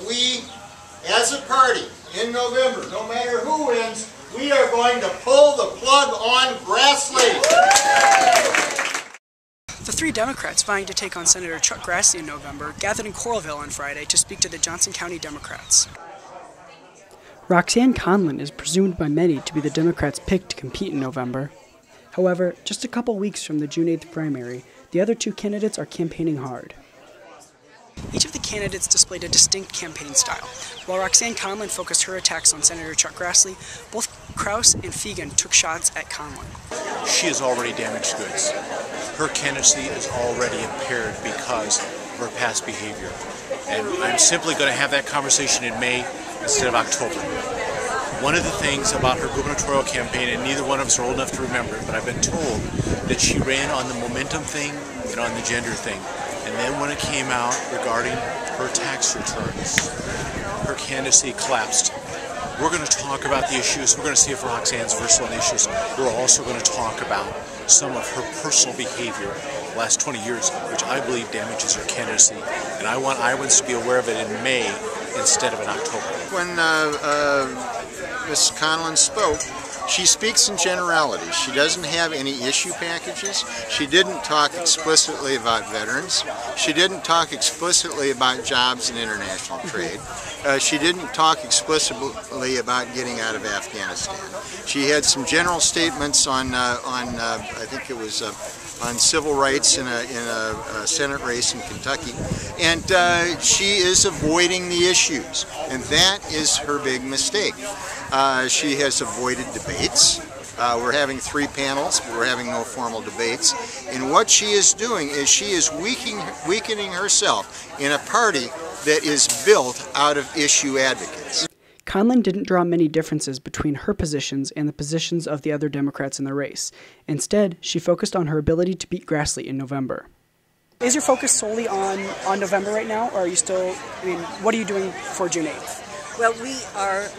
We, as a party, in November, no matter who wins, we are going to pull the plug on Grassley. The three Democrats vying to take on Senator Chuck Grassley in November gathered in Coralville on Friday to speak to the Johnson County Democrats. Roxanne Conlin is presumed by many to be the Democrats' pick to compete in November. However, just a couple weeks from the June 8th primary, the other two candidates are campaigning hard. Each of the candidates displayed a distinct campaign style. While Roxanne Conlin focused her attacks on Senator Chuck Grassley, both Krause and Fiegen took shots at Conlin. She has already damaged goods. Her candidacy is already impaired because of her past behavior. And I'm simply going to have that conversation in May instead of October. One of the things about her gubernatorial campaign, and neither one of us are old enough to remember it, but I've been told that she ran on the momentum thing and on the gender thing. And then when it came out regarding her tax returns, her candidacy collapsed. We're going to talk about the issues. We're going to see if Roxanne's versatile on the issues. We're also going to talk about some of her personal behavior the last 20 years, which I believe damages her candidacy. And I want Iowans to be aware of it in May instead of in October. When Ms. Conlin spoke, she speaks in generalities. She doesn't have any issue packages. She didn't talk explicitly about veterans. She didn't talk explicitly about jobs and international trade. She didn't talk explicitly about getting out of Afghanistan. She had some general statements on I think it was on civil rights in a Senate race in Kentucky, and she is avoiding the issues, and that is her big mistake. She has avoided debates. We're having 3 panels, but we're having no formal debates. And what she is doing is she is weakening herself in a party that is built out of issue advocates. Conlin didn't draw many differences between her positions and the positions of the other Democrats in the race. Instead, she focused on her ability to beat Grassley in November. Is your focus solely on November right now, or are you still, what are you doing for June 8th? Well, we are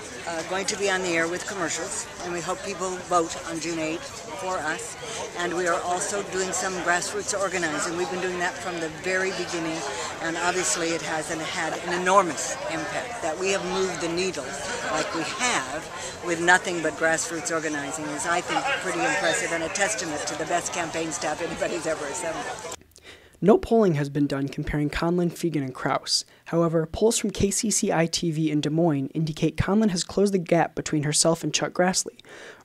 going to be on the air with commercials, and we hope people vote on June 8th for us. And we are also doing some grassroots organizing. We've been doing that from the very beginning, and obviously it has had an enormous impact. That we have moved the needle like we have with nothing but grassroots organizing is, I think, pretty impressive and a testament to the best campaign staff anybody's ever assembled. No polling has been done comparing Conlin, Fiegen, and Krause. However, polls from KCCI-TV in Des Moines indicate Conlin has closed the gap between herself and Chuck Grassley.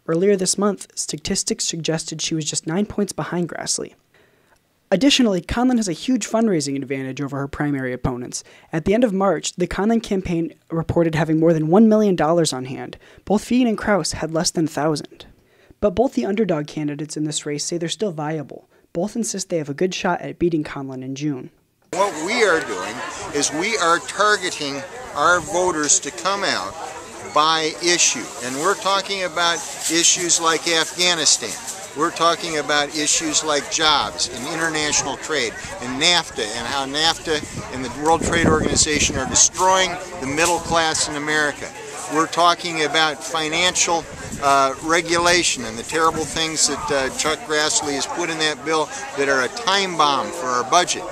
Earlier this month, statistics suggested she was just 9 points behind Grassley. Additionally, Conlin has a huge fundraising advantage over her primary opponents. At the end of March, the Conlin campaign reported having more than $1 million on hand. Both Fiegen and Krause had less than $1,000. But both the underdog candidates in this race say they're still viable. Both insist they have a good shot at beating Conlin in June. What we are doing is we are targeting our voters to come out by issue. And we're talking about issues like Afghanistan. We're talking about issues like jobs and international trade and NAFTA, and how NAFTA and the World Trade Organization are destroying the middle class in America. We're talking about financial regulation and the terrible things that Chuck Grassley has put in that bill that are a time bomb for our budget.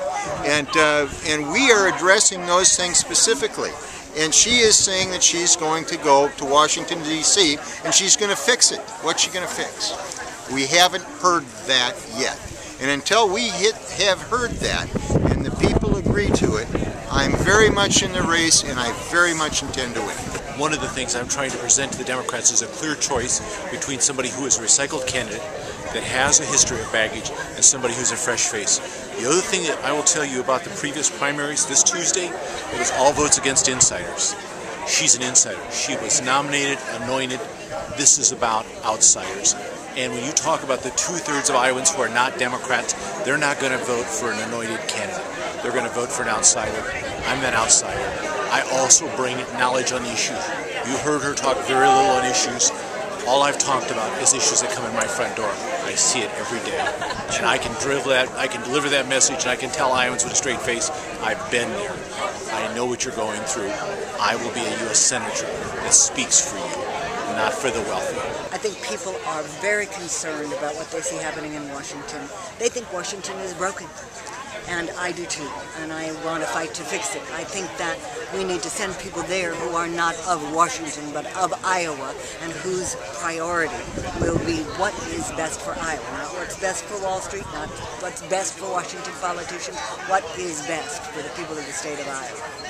And we are addressing those things specifically. And she is saying that she's going to go to Washington, D.C., and she's going to fix it. What's she going to fix? We haven't heard that yet. And until we have heard that and the people agree to it, I'm very much in the race, and I very much intend to win. One of the things I'm trying to present to the Democrats is a clear choice between somebody who is a recycled candidate that has a history of baggage and somebody who's a fresh face. The other thing that I will tell you about the previous primaries this Tuesday, it was all votes against insiders. She's an insider. She was nominated, anointed. This is about outsiders. And when you talk about the 2/3 of Iowans who are not Democrats, they're not going to vote for an anointed candidate. They're going to vote for an outsider. I'm that outsider. I also bring knowledge on the issues. You heard her talk very little on issues. All I've talked about is issues that come in my front door. I see it every day. And I can deliver that message, and I can tell Iowans with a straight face, I've been there. I know what you're going through. I will be a U.S. Senator that speaks for you, not for the wealthy. I think people are very concerned about what they see happening in Washington. They think Washington is broken. and I do too, and I want to fight to fix it. I think that we need to send people there who are not of Washington but of Iowa, and whose priority will be what is best for Iowa, not what's best for Wall Street, not what's best for Washington politicians, what is best for the people of the state of Iowa.